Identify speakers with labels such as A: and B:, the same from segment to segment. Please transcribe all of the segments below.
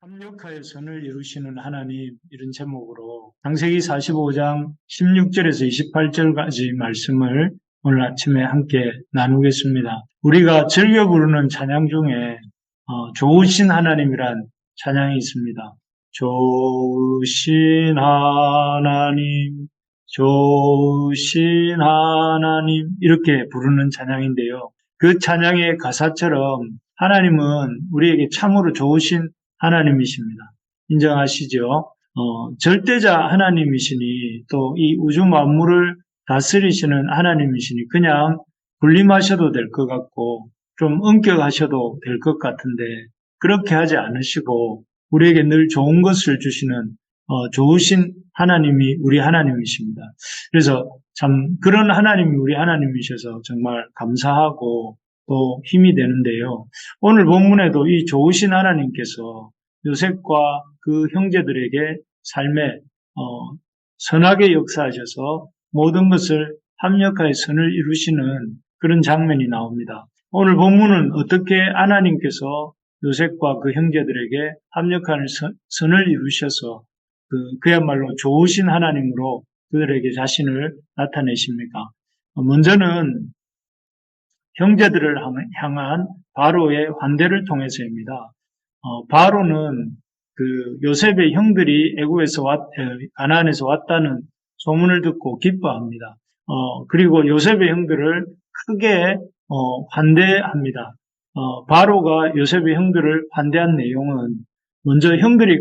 A: 합력하여 선을 이루시는 하나님, 이런 제목으로 창세기 45장 16절에서 28절까지 말씀을 오늘 아침에 함께 나누겠습니다. 우리가 즐겨 부르는 찬양 중에 좋으신 하나님이란 찬양이 있습니다. 좋으신 하나님, 좋으신 하나님, 이렇게 부르는 찬양인데요. 그 찬양의 가사처럼 하나님은 우리에게 참으로 좋으신 하나님이십니다. 인정하시죠? 절대자 하나님이시니 또 이 우주 만물을 다스리시는 하나님이시니 그냥 군림하셔도 될 것 같고 좀 엄격하셔도 될 것 같은데 그렇게 하지 않으시고 우리에게 늘 좋은 것을 주시는 좋으신 하나님이 우리 하나님이십니다. 그래서 참 그런 하나님이 우리 하나님이셔서 정말 감사하고 또 힘이 되는데요. 오늘 본문에도 이 좋으신 하나님께서 요셉과 그 형제들에게 삶에 선하게 역사하셔서 모든 것을 합력하여 선을 이루시는 그런 장면이 나옵니다. 오늘 본문은 어떻게 하나님께서 요셉과 그 형제들에게 합력하는 선을 이루셔서 그야말로 좋으신 하나님으로 그들에게 자신을 나타내십니까? 먼저는 형제들을 향한 바로의 환대를 통해서입니다. 바로는 그 요셉의 형들이 애굽에서 가나안에서 왔다는 소문을 듣고 기뻐합니다. 그리고 요셉의 형들을 크게 환대합니다. 바로가 요셉의 형들을 환대한 내용은 먼저 형들이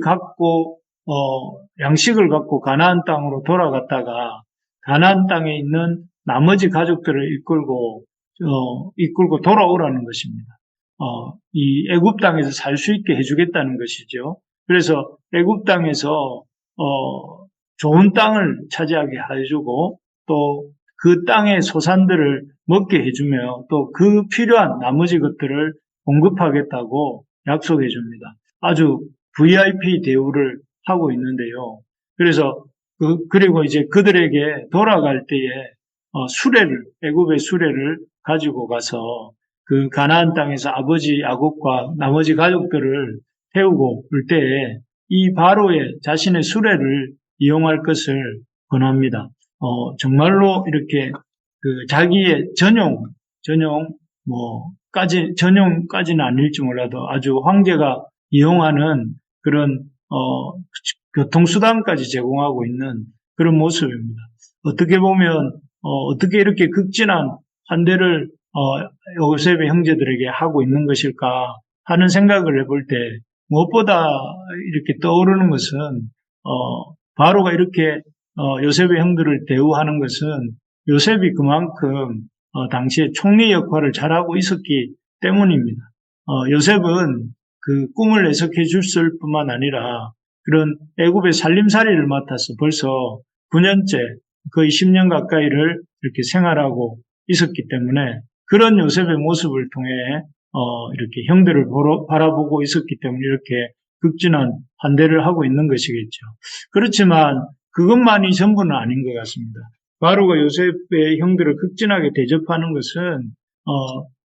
A: 양식을 갖고 가나안 땅으로 돌아갔다가 가나안 땅에 있는 나머지 가족들을 이끌고 돌아오라는 것입니다. 이 애굽 땅에서 살 수 있게 해주겠다는 것이죠. 그래서 애굽 땅에서 좋은 땅을 차지하게 해주고 또 그 땅의 소산들을 먹게 해주며 또 그 필요한 나머지 것들을 공급하겠다고 약속해 줍니다. 아주 VIP 대우를 하고 있는데요. 그래서 그리고 이제 그들에게 돌아갈 때에 애굽의 수레를 가지고 가서 그 가나안 땅에서 아버지 야곱과 나머지 가족들을 태우고 올 때에 이 바로의 자신의 수레를 이용할 것을 권합니다. 정말로 이렇게 그 자기의 전용까지는 아닐지 몰라도 아주 황제가 이용하는 그런 교통수단까지 제공하고 있는 그런 모습입니다. 어떻게 보면 어떻게 이렇게 극진한 환대를 요셉의 형제들에게 하고 있는 것일까 하는 생각을 해볼 때 무엇보다 이렇게 떠오르는 것은 바로가 이렇게 요셉의 형들을 대우하는 것은 요셉이 그만큼 당시에 총리 역할을 잘하고 있었기 때문입니다. 요셉은 그 꿈을 해석해 줬을 뿐만 아니라 그런 애굽의 살림살이를 맡아서 벌써 9년째 거의 10년 가까이를 이렇게 생활하고 있었기 때문에 그런 요셉의 모습을 통해 이렇게 형들을 바라보고 있었기 때문에 이렇게 극진한 환대를 하고 있는 것이겠죠. 그렇지만 그것만이 전부는 아닌 것 같습니다. 바로가 요셉의 형들을 극진하게 대접하는 것은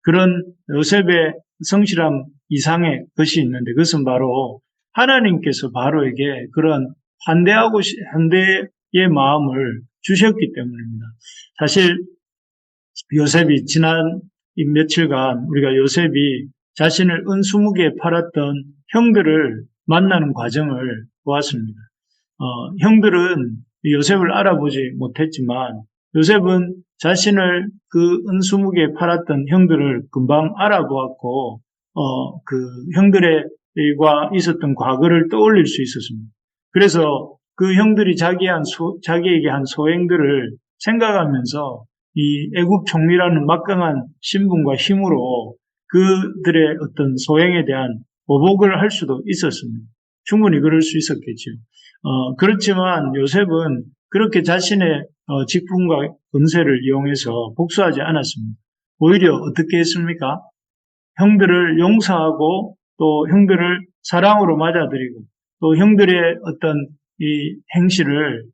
A: 그런 요셉의 성실함 이상의 것이 있는데 그것은 바로 하나님께서 바로에게 그런 환대의 마음을 주셨기 때문입니다. 사실 요셉이 지난 며칠간 우리가 요셉이 자신을 은수무게에 팔았던 형들을 만나는 과정을 보았습니다. 형들은 요셉을 알아보지 못했지만 요셉은 자신을 그 은수무게에 팔았던 형들을 금방 알아보았고 그 형들과 있었던 과거를 떠올릴 수 있었습니다. 그래서 그 형들이 자기에게 한 소행들을 생각하면서 이 애굽 총리라는 막강한 신분과 힘으로 그들의 어떤 소행에 대한 보복을 할 수도 있었습니다. 충분히 그럴 수 있었겠죠. 그렇지만 요셉은 그렇게 자신의 직분과 권세를 이용해서 복수하지 않았습니다. 오히려 어떻게 했습니까? 형들을 용서하고 또 형들을 사랑으로 맞아들이고 또 형들의 어떤 이 행실을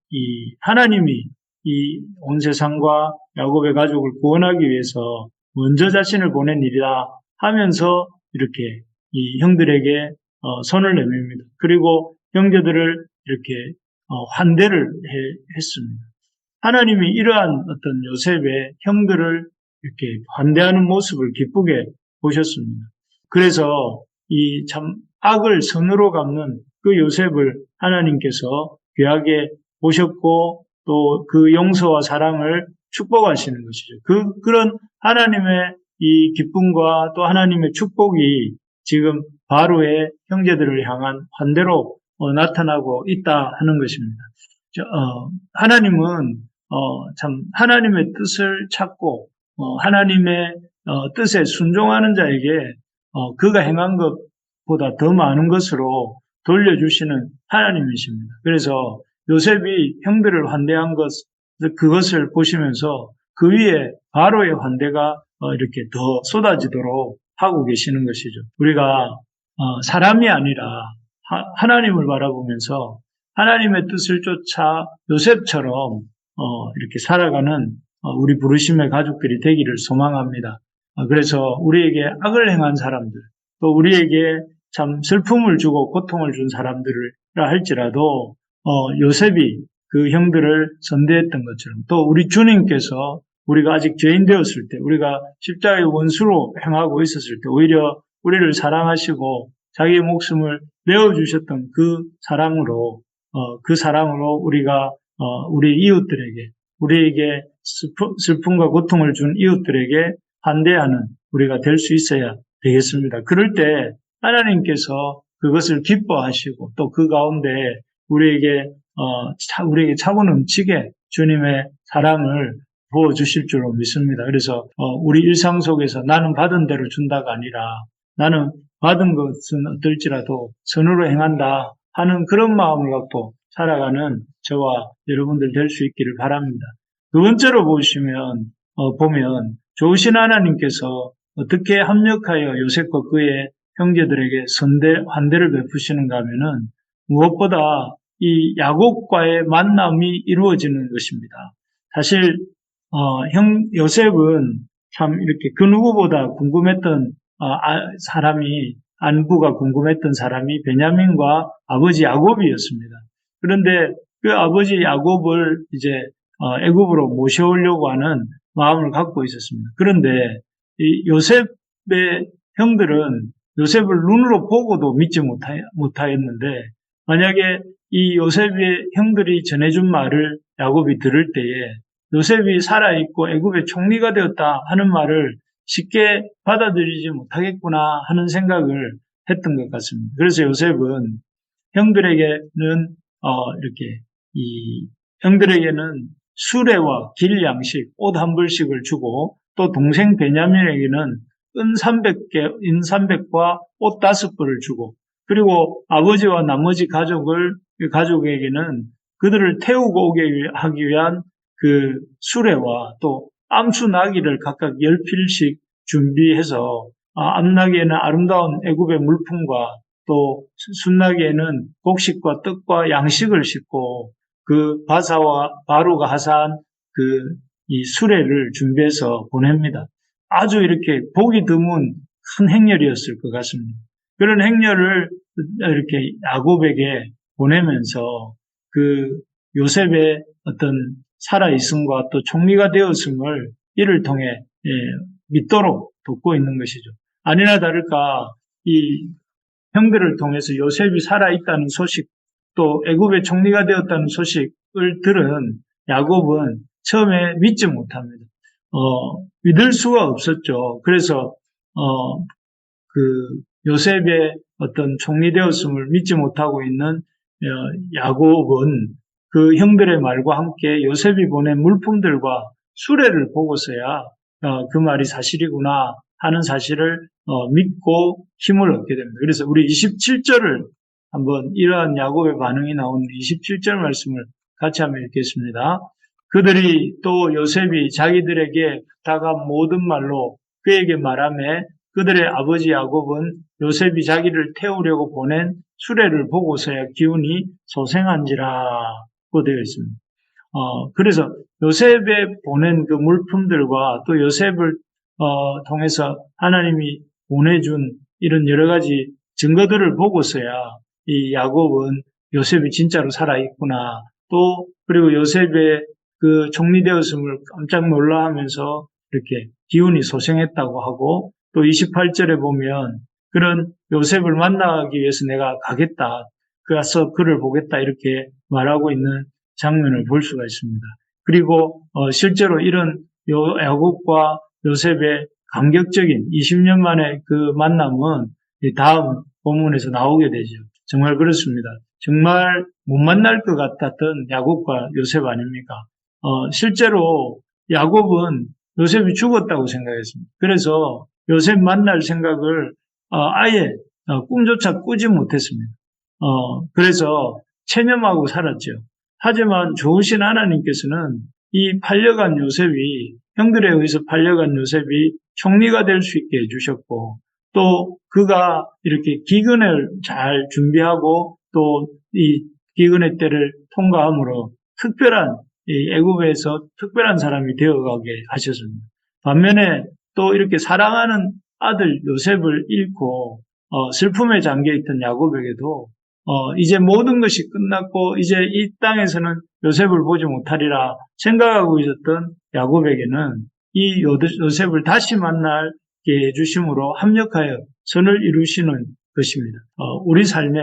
A: 이 하나님이 이 온 세상과 야곱의 가족을 구원하기 위해서 먼저 자신을 보낸 일이다 하면서 이렇게 이 형들에게 손을 내밉니다. 그리고 형제들을 이렇게 환대를 했습니다. 하나님이 이러한 어떤 요셉의 형들을 이렇게 환대하는 모습을 기쁘게 보셨습니다. 그래서 이 참 악을 선으로 갚는 그 요셉을 하나님께서 귀하게 보셨고 또 그 용서와 사랑을 축복하시는 것이죠. 그런 하나님의 이 기쁨과 또 하나님의 축복이 지금 바로의 형제들을 향한 환대로 나타나고 있다 하는 것입니다. 하나님은 참 하나님의 뜻을 찾고 하나님의 뜻에 순종하는 자에게 그가 행한 것보다 더 많은 것으로 돌려주시는 하나님이십니다. 그래서 요셉이 형들을 환대한 그것을 보시면서 그 위에 바로의 환대가 이렇게 더 쏟아지도록 하고 계시는 것이죠. 우리가 사람이 아니라 하나님을 바라보면서 하나님의 뜻을 쫓아 요셉처럼 이렇게 살아가는 우리 부르심의 가족들이 되기를 소망합니다. 그래서 우리에게 악을 행한 사람들, 또 우리에게 참 슬픔을 주고 고통을 준 사람들이라 할지라도 요셉이 그 형들을 선대했던 것처럼 또 우리 주님께서 우리가 아직 죄인 되었을 때, 우리가 십자가의 원수로 행하고 있었을 때 오히려 우리를 사랑하시고 자기의 목숨을 내어주셨던 그 사랑으로 우리가 우리 이웃들에게, 우리에게 슬픔과 고통을 준 이웃들에게 환대하는 우리가 될 수 있어야 되겠습니다. 그럴 때 하나님께서 그것을 기뻐하시고 또 그 가운데 우리에게 차고 넘치게 주님의 사랑을 부어주실 줄로 믿습니다. 그래서 우리 일상 속에서 나는 받은 대로 준다가 아니라 나는 받은 것은 어떨지라도 선으로 행한다 하는 그런 마음을 갖고 살아가는 저와 여러분들 될 수 있기를 바랍니다. 두 번째로 보면 좋으신 하나님께서 어떻게 합력하여 요셉과 그의 형제들에게 환대를 베푸시는가 하면은 무엇보다 이 야곱과의 만남이 이루어지는 것입니다. 사실 요셉은 참 이렇게 그 누구보다 궁금했던 안부가 궁금했던 사람이 베냐민과 아버지 야곱이었습니다. 그런데 그 아버지 야곱을 이제 애굽으로 모셔오려고 하는 마음을 갖고 있었습니다. 그런데 이 요셉의 형들은 요셉을 눈으로 보고도 믿지 못하였는데 만약에 이 요셉의 형들이 전해준 말을 야곱이 들을 때에 요셉이 살아있고 애굽의 총리가 되었다 하는 말을 쉽게 받아들이지 못하겠구나 하는 생각을 했던 것 같습니다. 그래서 요셉은 형들에게는 수레와 길 양식, 옷 한 벌씩을 주고 또 동생 베냐민에게는 은 300과 옷 5벌을 주고 그리고 아버지와 나머지 가족에게는 그들을 태우고 오게 하기 위한 그 수레와 또 암수 나귀를 각각 10필씩 준비해서 암나귀에는 아름다운 애굽의 물품과 또 순나귀에는 곡식과 떡과 양식을 싣고 그 바로가 하사한 이 수레를 준비해서 보냅니다. 아주 이렇게 보기 드문 큰 행렬이었을 것 같습니다. 그런 행렬을 이렇게 야곱에게 보내면서 그 요셉의 어떤 살아있음과 또 총리가 되었음을 이를 통해 믿도록 돕고 있는 것이죠. 아니나 다를까 이 형들을 통해서 요셉이 살아있다는 소식 또 애굽의 총리가 되었다는 소식을 들은 야곱은 처음에 믿지 못합니다. 믿을 수가 없었죠. 그래서 그 요셉의 어떤 총리 되었음을 믿지 못하고 있는 야곱은 그 형들의 말과 함께 요셉이 보낸 물품들과 수레를 보고서야 그 말이 사실이구나 하는 사실을 믿고 힘을 얻게 됩니다. 그래서 우리 27절을 한번 이러한 야곱의 반응이 나오는 27절 말씀을 같이 한번 읽겠습니다. 그들이 또 요셉이 자기들에게 부탁한 모든 말로 그에게 말하며 그들의 아버지 야곱은 요셉이 자기를 태우려고 보낸 수레를 보고서야 기운이 소생한지라고 되어 있습니다. 그래서 요셉에 보낸 그 물품들과 또 요셉을 통해서 하나님이 보내준 이런 여러 가지 증거들을 보고서야 이 야곱은 요셉이 진짜로 살아있구나. 또 그리고 요셉의 그 총리되었음을 깜짝 놀라하면서 이렇게 기운이 소생했다고 하고 또 28절에 보면 그런 요셉을 만나기 위해서 내가 가겠다. 가서 그를 보겠다. 이렇게 말하고 있는 장면을 볼 수가 있습니다. 그리고 실제로 이런 야곱과 요셉의 감격적인 20년 만에 그 만남은 다음 본문에서 나오게 되죠. 정말 그렇습니다. 정말 못 만날 것 같았던 야곱과 요셉 아닙니까? 실제로 야곱은 요셉이 죽었다고 생각했습니다. 그래서 요셉 만날 생각을 아예 꿈조차 꾸지 못했습니다. 그래서 체념하고 살았죠. 하지만 좋으신 하나님께서는 이 팔려간 요셉이, 형들에 의해서 팔려간 요셉이 총리가 될 수 있게 해주셨고, 또 그가 이렇게 기근을 잘 준비하고 또 이 기근의 때를 통과함으로 특별한 이 애굽에서 특별한 사람이 되어가게 하셨습니다. 반면에 또 이렇게 사랑하는 아들 요셉을 잃고 슬픔에 잠겨있던 야곱에게도 이제 모든 것이 끝났고 이제 이 땅에서는 요셉을 보지 못하리라 생각하고 있었던 야곱에게는 이 요셉을 다시 만나게 해주심으로 합력하여 선을 이루시는 것입니다. 우리 삶에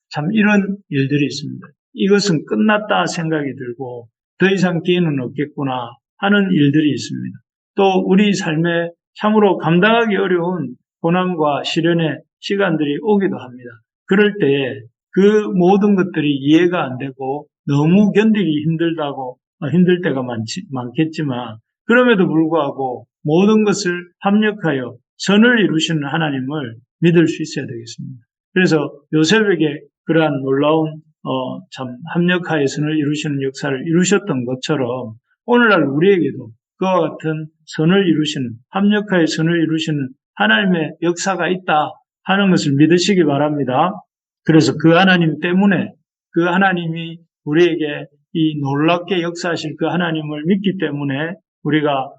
A: 참 이런 일들이 있습니다. 이것은 끝났다 생각이 들고 더 이상 기회는 없겠구나 하는 일들이 있습니다. 또 우리 삶에 참으로 감당하기 어려운 고난과 시련의 시간들이 오기도 합니다. 그럴 때 그 모든 것들이 이해가 안 되고 너무 견디기 힘들 때가 많겠지만 그럼에도 불구하고 모든 것을 합력하여 선을 이루시는 하나님을 믿을 수 있어야 되겠습니다. 그래서 요셉에게 그러한 놀라운 참 합력하여 선을 이루시는 역사를 이루셨던 것처럼 오늘날 우리에게도 그와 같은 선을 이루시는, 합력하여 선을 이루시는 하나님의 역사가 있다 하는 것을 믿으시기 바랍니다. 그래서 그 하나님 때문에 그 하나님이 우리에게 이 놀랍게 역사하실 그 하나님을 믿기 때문에 우리가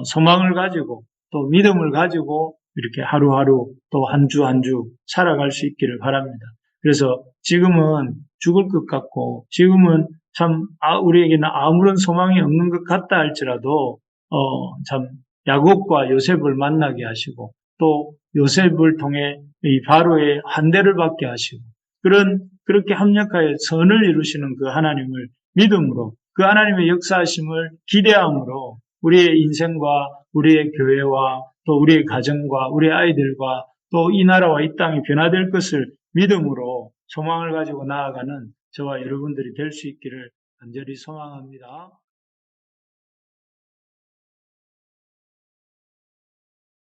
A: 소망을 가지고 또 믿음을 가지고 이렇게 하루하루 또 한 주 한 주 살아갈 수 있기를 바랍니다. 그래서 지금은 죽을 것 같고 지금은 참 우리에게는 아무런 소망이 없는 것 같다 할지라도 참 야곱과 요셉을 만나게 하시고 또 요셉을 통해 이 바로의 환대를 받게 하시고 그렇게 합력하여 선을 이루시는 그 하나님을 믿음으로 그 하나님의 역사하심을 기대함으로 우리의 인생과 우리의 교회와 또 우리의 가정과 우리의 아이들과 또 이 나라와 이 땅이 변화될 것을 믿음으로 소망을 가지고 나아가는 저와 여러분들이 될 수 있기를 간절히 소망합니다.